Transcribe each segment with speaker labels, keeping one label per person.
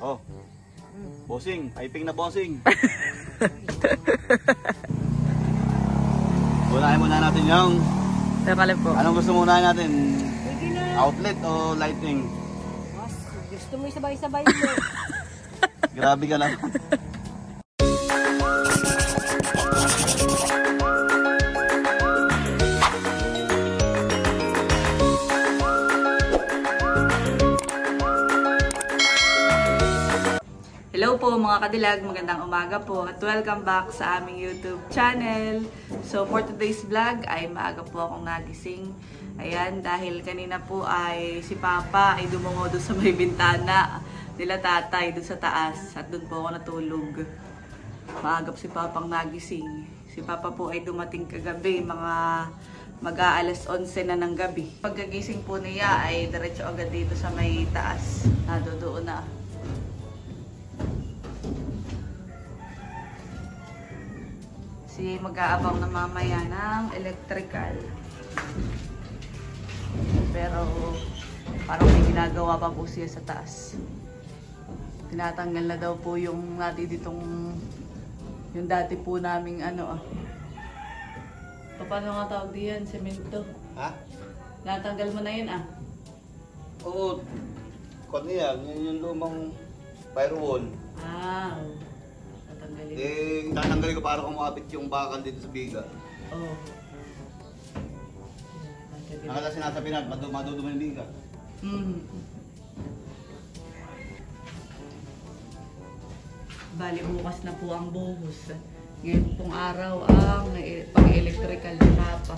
Speaker 1: Oh. Bossing, piping na bossing. Unahin muna natin yung...
Speaker 2: Nakalip po.
Speaker 1: Anong gusto muna natin? Outlet o lighting?
Speaker 3: Mas, gusto mo isabay-sabay mo.
Speaker 1: Grabe ka lang.
Speaker 2: Hello po mga kadilag, magandang umaga po at welcome back sa aming YouTube channel. So for today's vlog ay maaga po akong nagising. Ayan, dahil kanina po ay si Papa ay dumungo doon sa may bintana nila tatay doon sa taas at doon po ako natulog. Maagap si Papang nagising. Si Papa po ay dumating kagabi, mga mag-aalas 11 na ng gabi. Pagkagising po niya ay diretso agad dito sa may taas. Doon na. Si mag-aabang na mamaya ng electrical. Pero parang may ginagawa pa po siya sa taas. Tinatanggal na daw po yung yung dati po naming paano nga tawag diyan? Semento.
Speaker 1: Ha?
Speaker 2: Natanggal mo na yun
Speaker 1: Oo. Kung yan yung lumang firewall. Tatanggalin ko para kumapit yung bakal dito sa biga.
Speaker 2: Oo.
Speaker 1: Ang kala sinasabi natin, madudumi yung biga.
Speaker 2: Bali, bukas na po ang buhos. Ngayon pong araw ang pag-electrical ni Papa.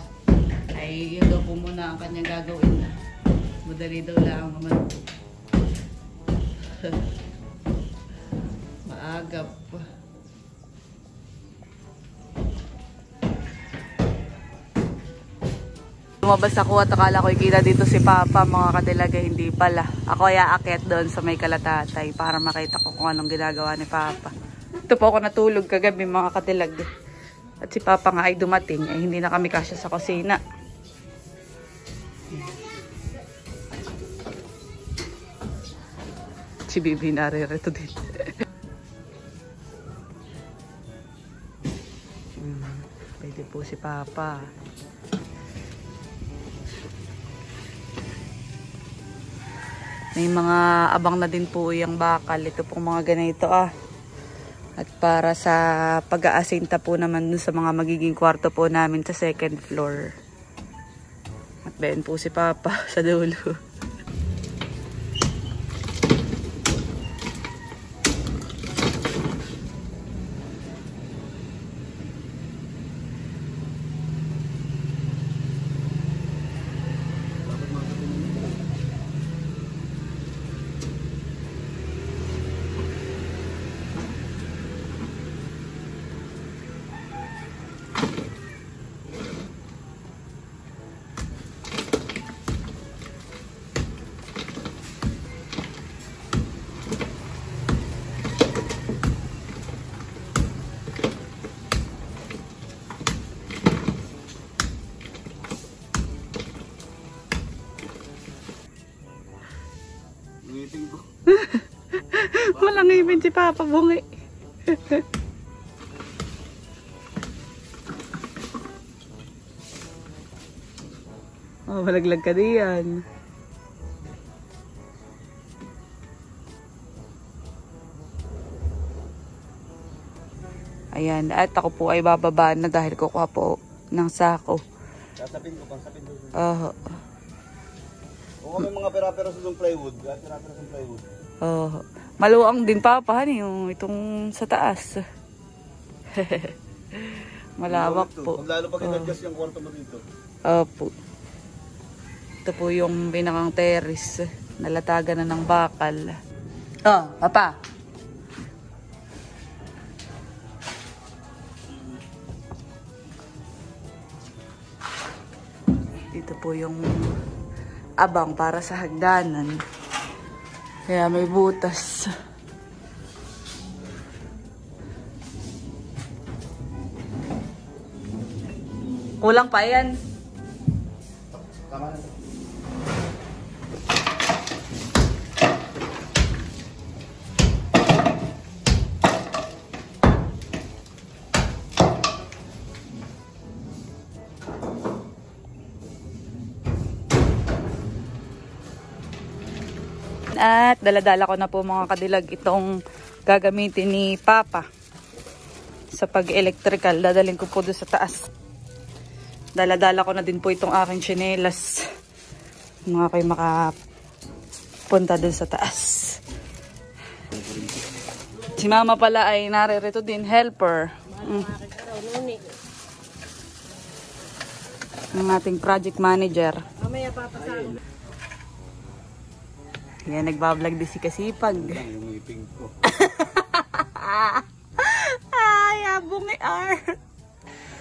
Speaker 2: Ay, yun daw po muna ang kanyang gagawin. Madali daw lang naman po. Maagap. Lumabas ako at akala ko ikita dito si Papa, mga kadilaga, hindi pala. Ako ay aakyat doon sa may Kalatatay para makita ko kung anong ginagawa ni Papa. Ito po ako natulog kagabi, mga kadilag. At si Papa nga ay dumating, ay hindi na kami kasya sa kusina. Si Bibi naririto din. Pwede po si Papa. May mga abang na din po yung bakal. Ito pong mga ganito At para sa pag-aasinta po naman dun sa mga magiging kwarto po namin sa second floor. At bayan po si Papa sa dulo. Walang ngipin si Papa, bungi. Malaglag ka diyan. Ayan, at ako po ay bababa na dahil kukuha po ng sako.
Speaker 1: Sasapin ko, pangsapin ko.
Speaker 2: Oo,
Speaker 1: may mga pera-pera sa plywood. Pera-pera sa plywood.
Speaker 2: Maluwang din Papa, yung itong sa taas. Malawak po.
Speaker 1: Lalo pag in-adjust yung kwarto mo dito.
Speaker 2: Opo. Ito po yung pinakang terrace. Nalatagan na ng bakal. Papa. Dito po yung abang para sa hagdanan. Kaya may butas. Kulang pa yan.
Speaker 1: Tama na.
Speaker 2: At daladala ko na po mga kadilag itong gagamitin ni Papa sa pag-electrical. Dadalhin ko po doon sa taas. Daladala ko na din po itong aking tsinelas. Mga kayo makapunta doon sa taas. Si Mama pala ay naririto din, helper. Ang ating project manager.
Speaker 3: Mamaya papasama.
Speaker 2: Yan, nagbablog din si Kasipag.
Speaker 1: Yung iping ko.
Speaker 2: Ay, abong ni R.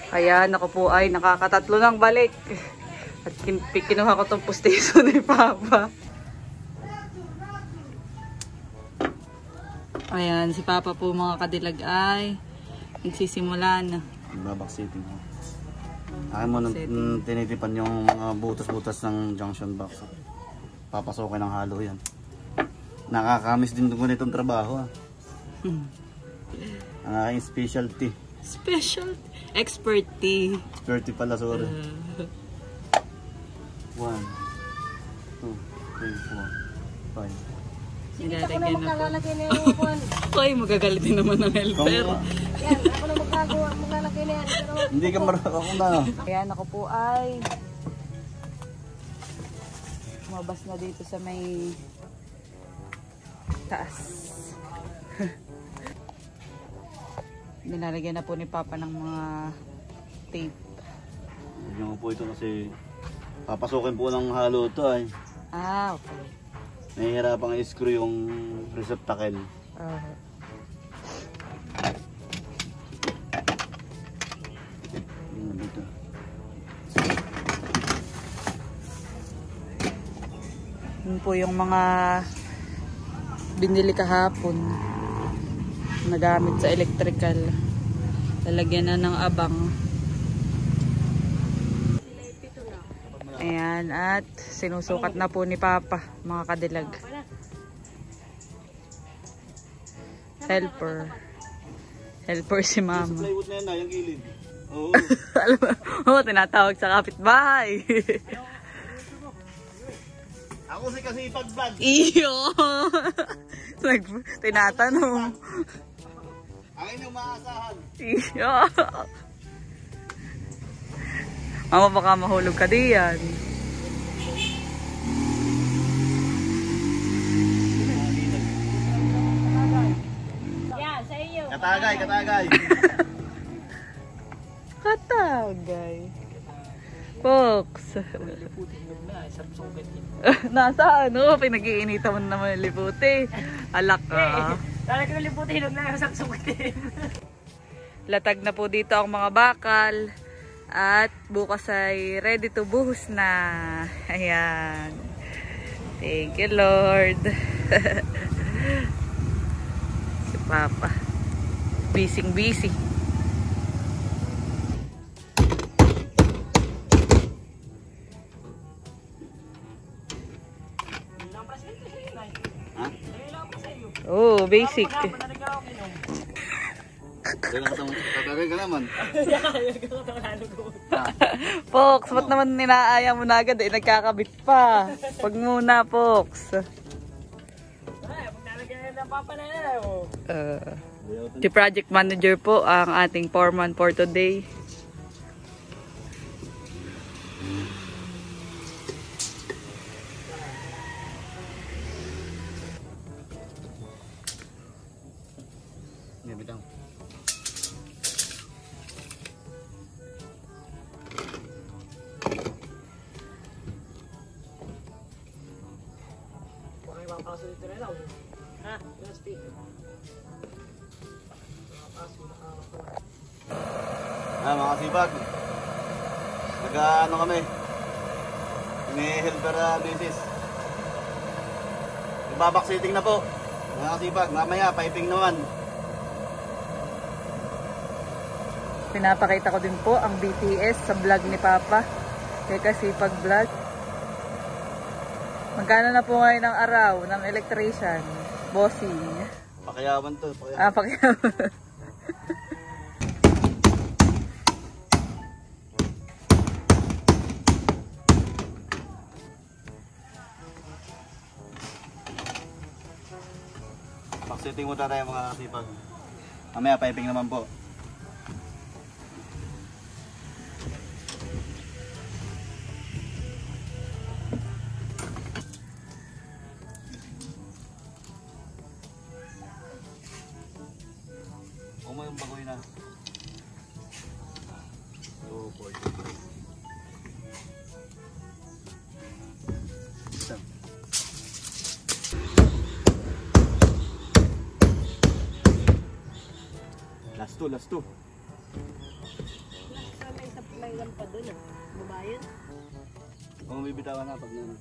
Speaker 2: Kaya ako po ay nakakatatlo ng balik. At kinuha ko itong pustiso ni Papa. Ayan, si Papa po mga kadilag ay nagsisimula na.
Speaker 1: Babaksitin mo. Akin mo nung tinitipan yung mga butas-butas ng junction box. Papasokin ng halo yan. Nakakamiss din ko nitong trabaho. Ang aking specialty.
Speaker 2: Special expertise.
Speaker 1: Expertise pala, sorry. 1, 2, 3, 4, 5.
Speaker 3: Ako na maglalagay na yung upuan.
Speaker 2: Ay, magagalitin naman ng helper.
Speaker 3: Yan, ako na maglalagay na yan.
Speaker 1: Hindi ka marunong ako na.
Speaker 2: Ayan, ako po ay lumabas na dito sa may taas. Nilalagyan na po ni Papa ng mga tape.
Speaker 1: Hindi po ito kasi papasukin po ng halo ito ay.
Speaker 2: Ah, okay.
Speaker 1: Nahihirapang i-screw yung receptacle. Dito.
Speaker 2: Yun po yung mga binili kahapon na gamit sa electrical. Lalagyan na ng abang. Ayan, at sinusukat na po ni Papa, mga kadilag. Helper. Helper si Mama.
Speaker 1: Sa plywood na yan na, yung gilid. Oo.
Speaker 2: Alam mo, tinatawag sa kapitbahay.
Speaker 1: Ako si Kasipag Vlog.
Speaker 2: Iyo! Tinatanong.
Speaker 1: Akin yung maasahan.
Speaker 2: Iyo! Mama, baka mahulog ka diyan.
Speaker 3: Yan, sa iyo.
Speaker 1: Katagay, katagay.
Speaker 2: Katagay. Fox. Nasa ano? Pinag-iinitan mo naman yung liputi. Alak ka.
Speaker 3: Talaga yung liputi, hinog na yung saksukitin.
Speaker 2: Latag na po dito ang mga bakal. At bukas ay ready to buhos na. Ayan. Thank you, Lord. Si Papa. Busy. Oh, basic.
Speaker 1: Katagay ka naman.
Speaker 2: Fox, ba't naman ninaaya mo na agad eh? Nagkakabit pa. Pag muna, Fox. Si project manager po ang ating foreman for today.
Speaker 1: Bitang. Mga kasipag, nag-ano kami, ini-helper basis. Ibabaksiting na po, mga kasipag, mamaya piping naman.
Speaker 2: Pinapakita ko din po ang BTS sa vlog ni Papa. Kaya Kasipag Vlog. Magkano na po ngayon ang araw ng electrician? Bossing.
Speaker 1: Pakayawan to.
Speaker 2: Pakayawan.
Speaker 1: Editing muna tayo mga kasipag. Mamaya piping naman po. Yung bagoy na. 240. Last two.
Speaker 3: May lampa doon ah. Babayan.
Speaker 1: Kung bibitawan na pag na.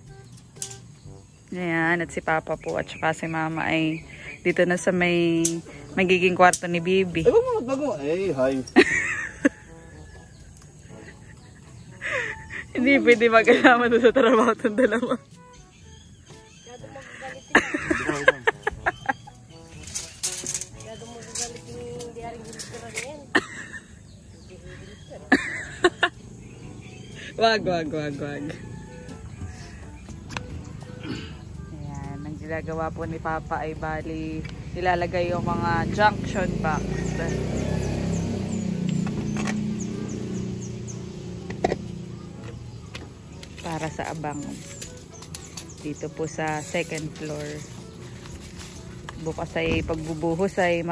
Speaker 2: Ayan, at si Papa po at saka si Mama ay dito na sa may magiging kwarto ni Bibi.
Speaker 1: Ay, wag mo magbago. Ay, hi.
Speaker 2: Hindi pwede mag-alama doon sa trabaho itong dalawa.
Speaker 3: Masyado magagalit yun. Masyado magagalit yung hindi haring hilitira na yan.
Speaker 2: Wag. Ayan, ang ginagawa po ni Papa ay bali nilalagay yung mga junction box. Para sa abang. Dito po sa second floor. Bukas ay pagbubuhos ay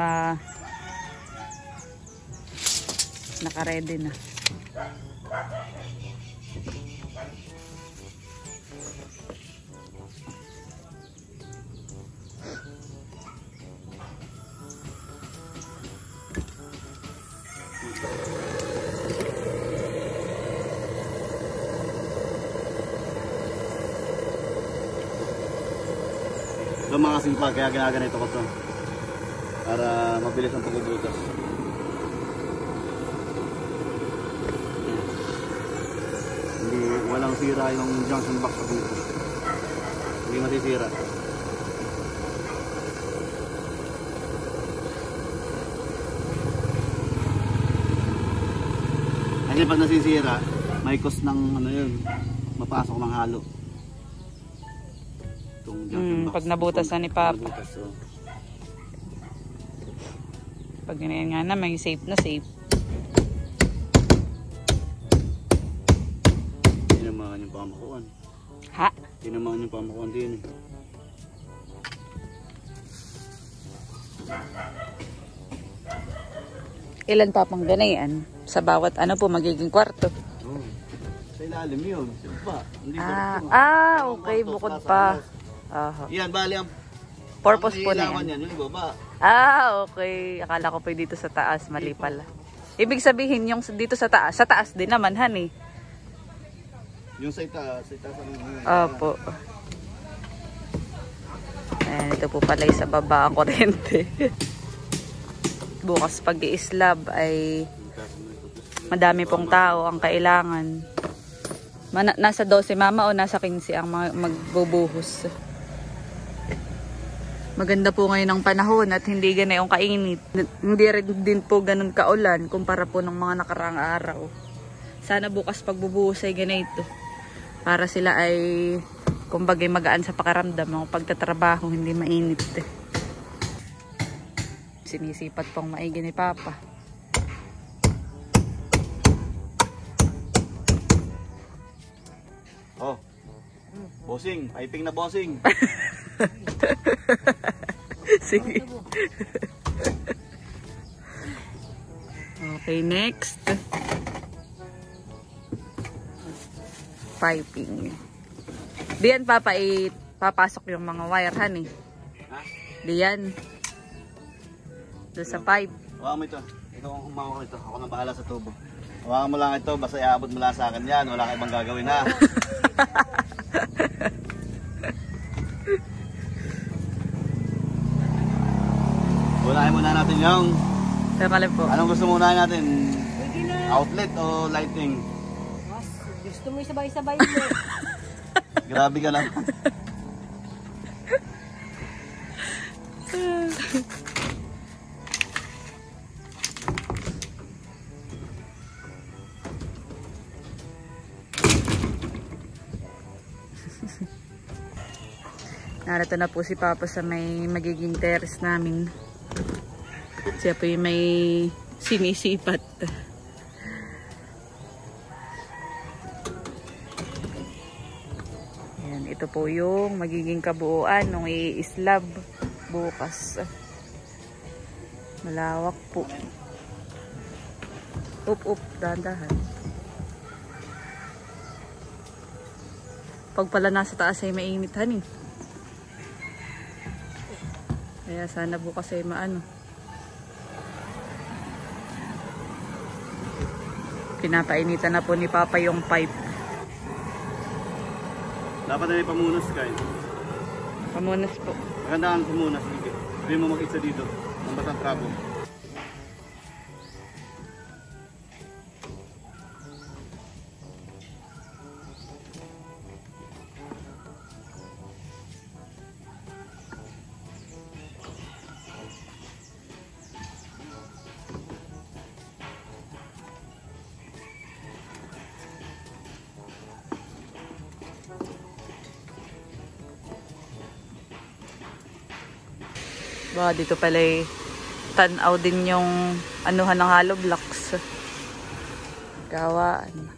Speaker 2: naka-ready na.
Speaker 1: So mga simpag, kaya ginaganito ko to para mabilis ang pagbubutas. Hindi, walang sira yung junction box sa ganito. Hindi masisira. Kasi pag nasisira, may cost ng ano yun, mapasok ng halo.
Speaker 2: Pag nabutas na ni Papa.
Speaker 1: Nabutas, so.
Speaker 2: Pag ganyan nga na, may safe na safe.
Speaker 1: Tinamaan yung pamakuan.
Speaker 2: Ha?
Speaker 1: Tinamaan yung pamakuan din.
Speaker 2: Ilan pa pang ganayan? Sa bawat ano po magiging kwarto?
Speaker 1: Oh, sa ilalim yun. Ba? Hindi
Speaker 2: Okay. Bukod pa.
Speaker 1: Yan, bali ang
Speaker 2: Purpose po na
Speaker 1: yan. Yung baba.
Speaker 2: Okay. Akala ko pa dito sa taas. Mali pala. Ibig sabihin yung dito sa taas din naman, han eh.
Speaker 1: Yung sa itaas
Speaker 2: Opo. Ayan, ito po pala sa baba ang kuryente. Bukas pag i-slab ay madami pong tao ang kailangan. Nasa 12 Mama o nasa 15 ang magbubuhos. Maganda po ngayon ang panahon at hindi ganayong kainit. Hindi rin din po ganun kaulan kumpara po ng mga nakaraang araw. Sana bukas pagbubuhos ay ganito. Para sila ay kumbagay magaan sa pakiramdam ng pagtatrabaho, hindi mainit. Sinisipat pong maigi ni Papa.
Speaker 1: Oh. Bossing, piping na bossing.
Speaker 2: Sige. Okay, next. Piping. Diyan Papa papasok yung mga wire han eh.
Speaker 1: Ha?
Speaker 2: Diyan. Doon sa pipe.
Speaker 1: Hawakan mo ito. Ikaw ang humawak nito. Ako na bahala sa tubo. Hawakan mo lang ito. Basta iabot mo lang sa akin yan. Wala kang ibang gagawin ha. Unahin muna natin yung...
Speaker 2: Po.
Speaker 1: Anong gusto muna natin? Outlet o lighting?
Speaker 3: Gusto mo sabay-sabay mo.
Speaker 1: Grabe ka lang.
Speaker 2: Narito na po si Papa sa may magiging terrace namin. Siya po yung may sinisipat. Ayan, ito po yung magiging kabuuan ng i-slab bukas. Malawak po. Up, dahan-dahan. Pag pala nasa taas ay mainit, honey. Kaya sana bukas ay maano. Pinapainitan na po ni Papa yung pipe.
Speaker 1: Dapat na may pamunas kayo.
Speaker 2: Pamunas po.
Speaker 1: Maganda ang pamunas. Hindi mo makita dito. Ang batang trabo.
Speaker 2: Baka dito pala tanaw din yung anuhan ng hollow blocks. Gawaan.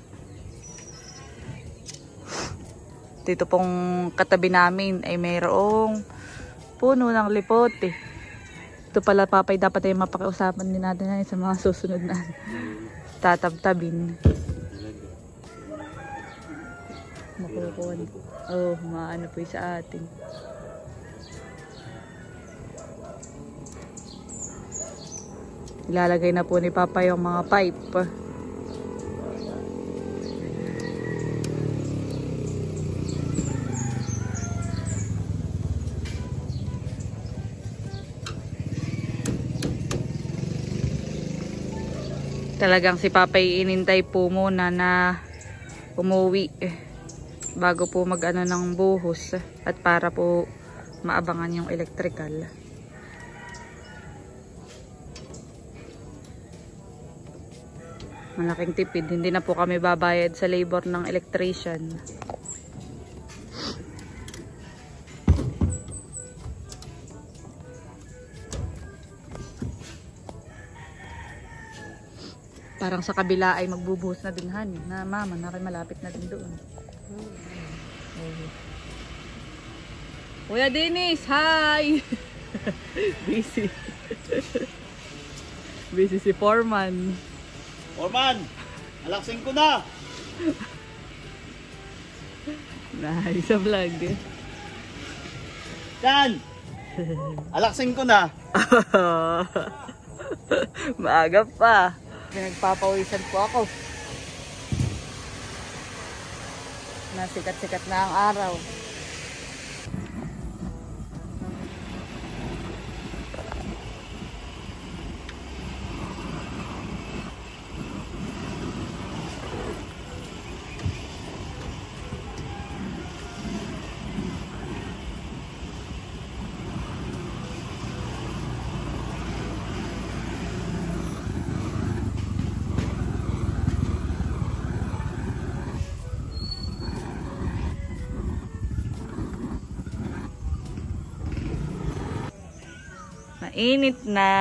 Speaker 2: Dito pong katabi namin ay mayroong puno ng lipote. Ito pala, Papay, dapat ay mapakiusapan din natin sa mga susunod na tatabtabin. Makukuha. Oh, maano po sa atin. Ilalagay na po ni Papa yung mga pipe. Talagang si Papa inintay po muna na umuwi bago po mag-ano ng buhos at para po maabangan yung electrical. Malaking tipid. Hindi na po kami babayad sa labor ng electrician. Parang sa kabila ay magbubuhos na din, honey. Na mama, malapit na din doon. Kuya Dennis, hi! Busy. Busy si Foreman.
Speaker 1: Orman! Alaksin ko na!
Speaker 2: Nice sa vlog.
Speaker 1: Yan! Alaksin ko na!
Speaker 2: Maaga pa. Pinagpapawisan po ako. Nasikat-sikat na ang araw. Mainit na.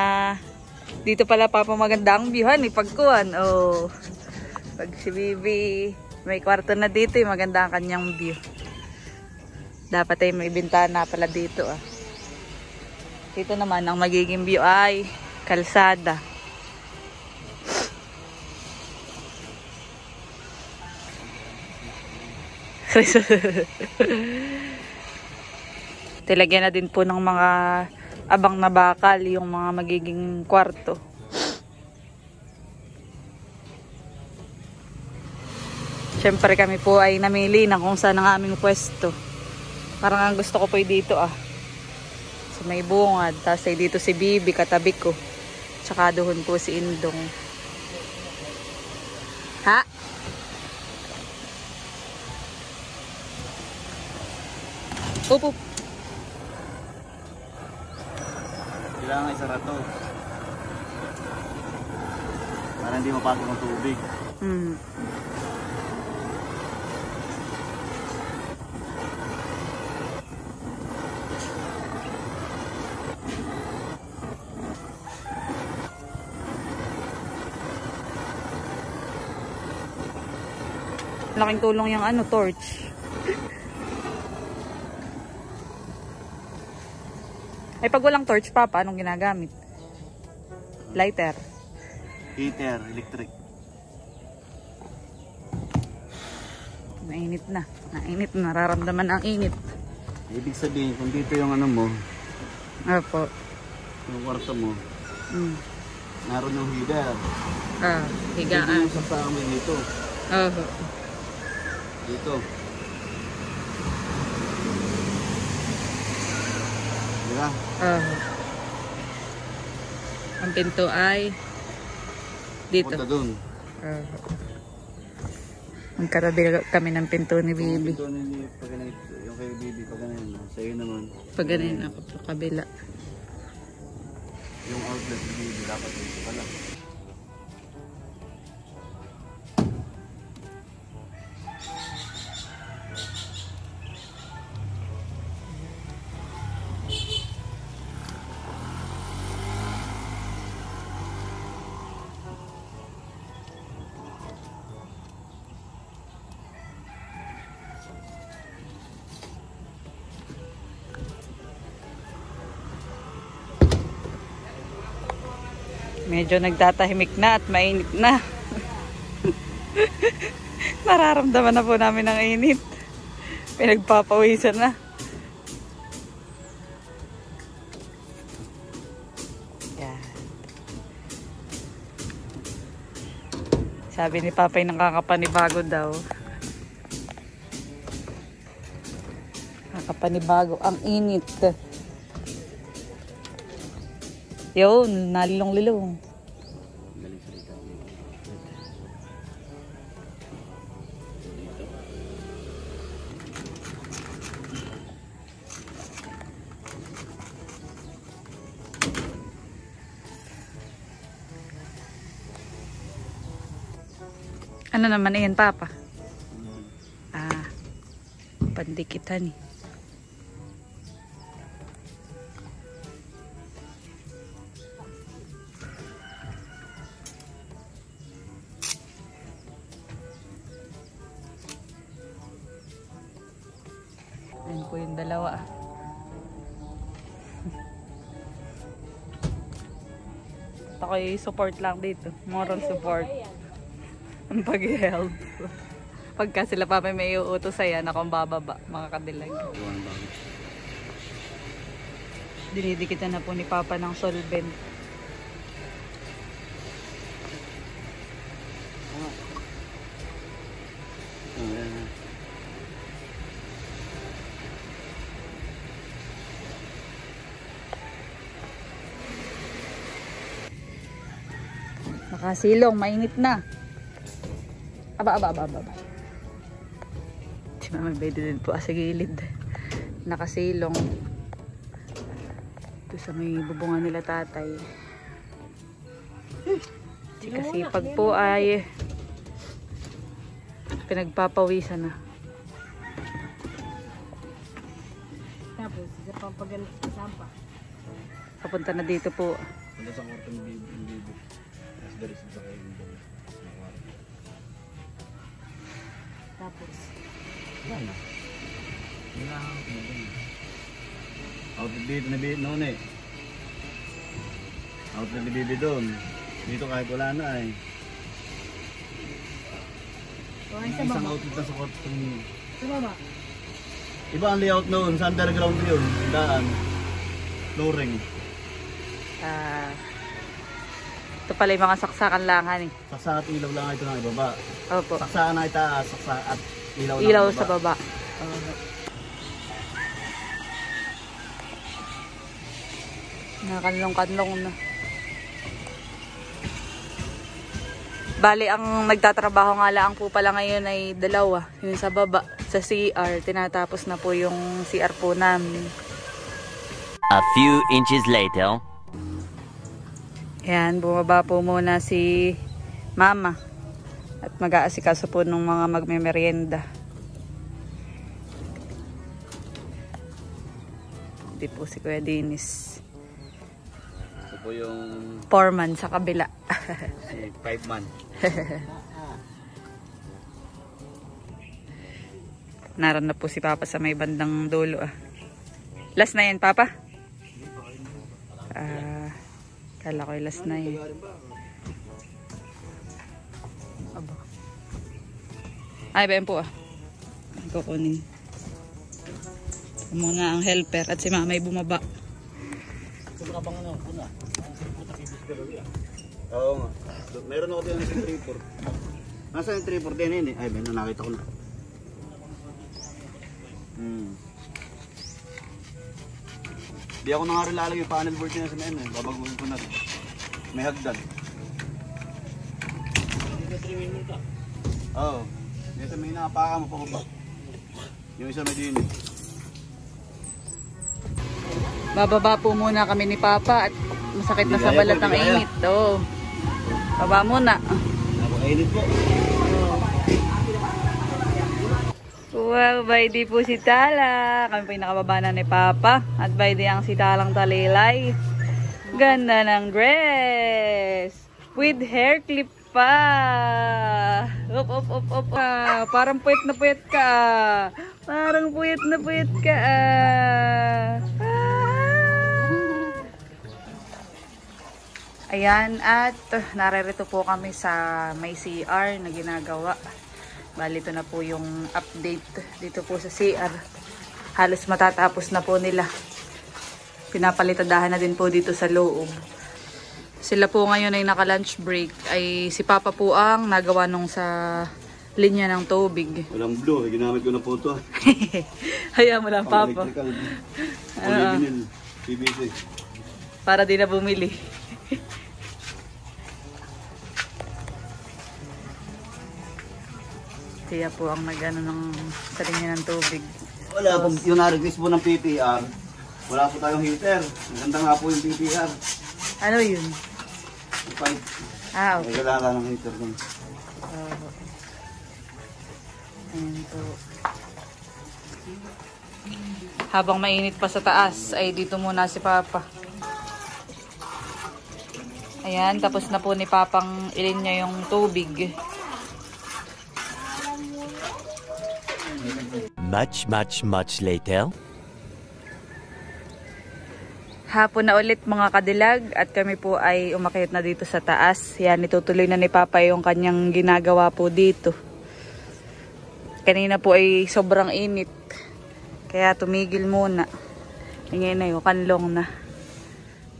Speaker 2: Dito pala, Papa, maganda ang view, honey, pagkuhan. Oh. Pag si Bibi may kwarto na dito, maganda ang kanyang view. Dapat ay may bintana pala dito, ah. Dito naman ang magiging view ay kalsada. Tilagyan na din po ng mga abang na bakal yung mga magiging kwarto. Siyempre kami po ay namili na kung saan ang aming pwesto. Parang ang gusto ko po ay dito, ah. So may bungad. Tapos ay dito si Bibi katabi ko. Tsaka doon po si Indong. Ha? Upo.
Speaker 1: Kailangan isara to. Para hindi mapasok ang tubig.
Speaker 2: Laking tulong yung ano, torch. Ay, pag walang torch, Papa, anong ginagamit? Lighter.
Speaker 1: Heater, electric.
Speaker 2: Nainit na. Nainit. Nararamdaman ang init.
Speaker 1: Ibig sabihin, kung dito yung ano mo,
Speaker 2: Opo.
Speaker 1: yung kwarto mo, naroon yung heater. Dito
Speaker 2: Higaan.
Speaker 1: yung sasama dito.
Speaker 2: Oho.
Speaker 1: Dito. Diba?
Speaker 2: Oho. Ang pinto ay dito.
Speaker 1: Punta dun.
Speaker 2: Oho. Magkatabi kami ng pinto ni Bibi.
Speaker 1: Ito yung kay Bibi, pag ganun. Sa'yo naman.
Speaker 2: Pag ganun ako sa kabila.
Speaker 1: Yung outlet ni Bibi, dapat dito pala.
Speaker 2: Medyo nagtatahimik na at mainit na. Nararamdaman na po namin ang init. Pinagpapawisan na. Yan. Sabi ni Papay nakakapanibago daw. Nakakapanibago ang init. Yun, nalilong-lilong. Ano naman yan, Papa? Pandikitan eh. Ayan po yung dalawa. Ako yung support lang dito. Moral support. Ang pag-help. Pagka sila pa may uutos ayan, akong bababa, mga kadilag. Dinidikitan na po ni Papa ng solvent. Nakasilong, mainit na. Aba. Si Mama Bede din po sa gilid. Nakasilong. Ito sa may bubungan nila tatay. Si kasipag po ay pinagpapawisan na.
Speaker 3: Tapos, isa pang pagganit sa sampa.
Speaker 2: Papunta na dito po.
Speaker 1: Punta sa kwarto ng Bibi. Mas dari sa kayo yung Bibi.
Speaker 3: Tapos,
Speaker 1: Wala. Outlet dito na Bibi noon eh. Outlet ni Bibi doon. Dito kahit wala na eh. Isang outlet na sa kwarto niyo.
Speaker 3: sa mama.
Speaker 1: Iba ang layout noon. Sa underground yun. Daan. Flooring.
Speaker 2: Ito pala yung mga saksakan langan eh.
Speaker 1: Saksa at ilaw lang ito ng ibaba.
Speaker 2: Opo.
Speaker 1: Saksa na itaas. Saksa at ilaw lang
Speaker 2: Ilaw
Speaker 1: ibaba.
Speaker 2: sa baba. Nakakanlong-kanlong na. Bali, ang nagtatrabaho nga lang po pala ngayon ay dalawa. Yung sa baba, sa CR. Tinatapos na po yung CR po namin.
Speaker 4: A few inches later.
Speaker 2: Ayan, bumaba po muna si Mama. At mag-aasikaso po ng mga magme-merienda. Hindi po si Kuya Dennis.
Speaker 1: Ito po yung
Speaker 2: Foreman sa kabila.
Speaker 1: si 5 man.
Speaker 2: Naroon na po si Papa sa may bandang dulo ah. Last na yan, Papa? Kala ko yung last na yan. Aba. Ay, bayan po ah. Kukunin. Muna ang helper at si Mama ay bumaba.
Speaker 1: Oo nga. Meron ako din sa 3-4. Nasa yung 3-4 din yun eh. Ay, ben, nakita ko na. Di ako na nga rin lalagay yung panel board niya sa men eh. Babaguhin ko na rin. May hagdan. Oo. Dito may nakapaka mo pa ba? Yung isa may din.
Speaker 2: Bababa po muna kami ni Papa at masakit na sa balat ang init. Oo. Baba muna.
Speaker 1: Napakainit po.
Speaker 2: Wow, by di po si Tala. Kami po yung nakababa na ni Papa. At by di ang si Talang Talilay. Ganda ng dress. With hair clip pa. Up. Parang puyat na puyat ka. Parang puyat na puyat ka. Ayan, at naririto po kami sa may CR na ginagawa. Bali, ito na po yung update dito po sa CR. Halos matatapos na po nila. Pinapalitadahan na din po dito sa loob. Sila po ngayon ay naka-lunch break. Ay si Papa po ang nagawa nung sa linya ng tubig.
Speaker 1: Walang blue, ginamit ko na po ito.
Speaker 2: Hayaan mo lang, Papa.
Speaker 1: Polyvinyl, PVC.
Speaker 2: Para di na bumili. Kaya po ang nag-ano ng sa linya ng tubig.
Speaker 1: Wala po, yung na-request po ng PPR. Wala po tayong heater. Maganda nga po yung PPR.
Speaker 2: Ano yun?
Speaker 1: Yung pipe.
Speaker 2: Ah, okay.
Speaker 1: May kailangan ng heater dun.
Speaker 2: Ayan po. Habang mainit pa sa taas, ay dito muna si Papa. Ayan, tapos na po ni Papang ilin niya yung tubig.
Speaker 4: Much later.
Speaker 2: Hapon na ulit mga kadilag at kami po ay umakyat na dito sa taas. Yan, itutuloy na ni Papa yung kanyang ginagawa po dito. Kanina po ay sobrang init. Kaya tumigil muna. Ngayon na yung kanlong na.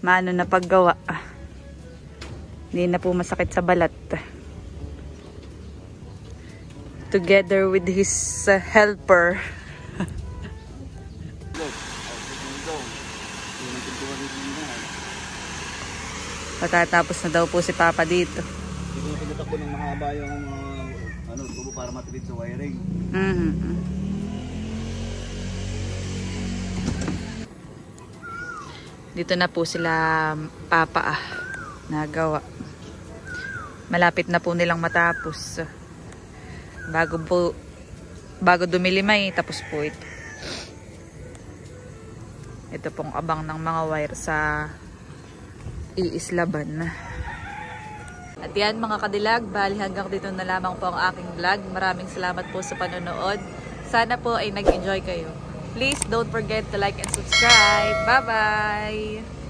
Speaker 2: Maano na paggawa. Hindi na po masakit sa balat. Together with his helper. Patatapos na daw po si Papa dito.
Speaker 1: Pinupinutak ko ng mahaba yung tubo para matipid sa wiring.
Speaker 2: Dito na po sila Papa nagawa. Malapit na po nilang matapos. Bago dumilimay, tapos po ito. Ito pong abang ng mga wire sa iislaban. At yan mga kadilag, bali hanggang dito na lamang po ang aking vlog. Maraming salamat po sa panonood. Sana po ay nag-enjoy kayo. Please don't forget to like and subscribe. Bye-bye!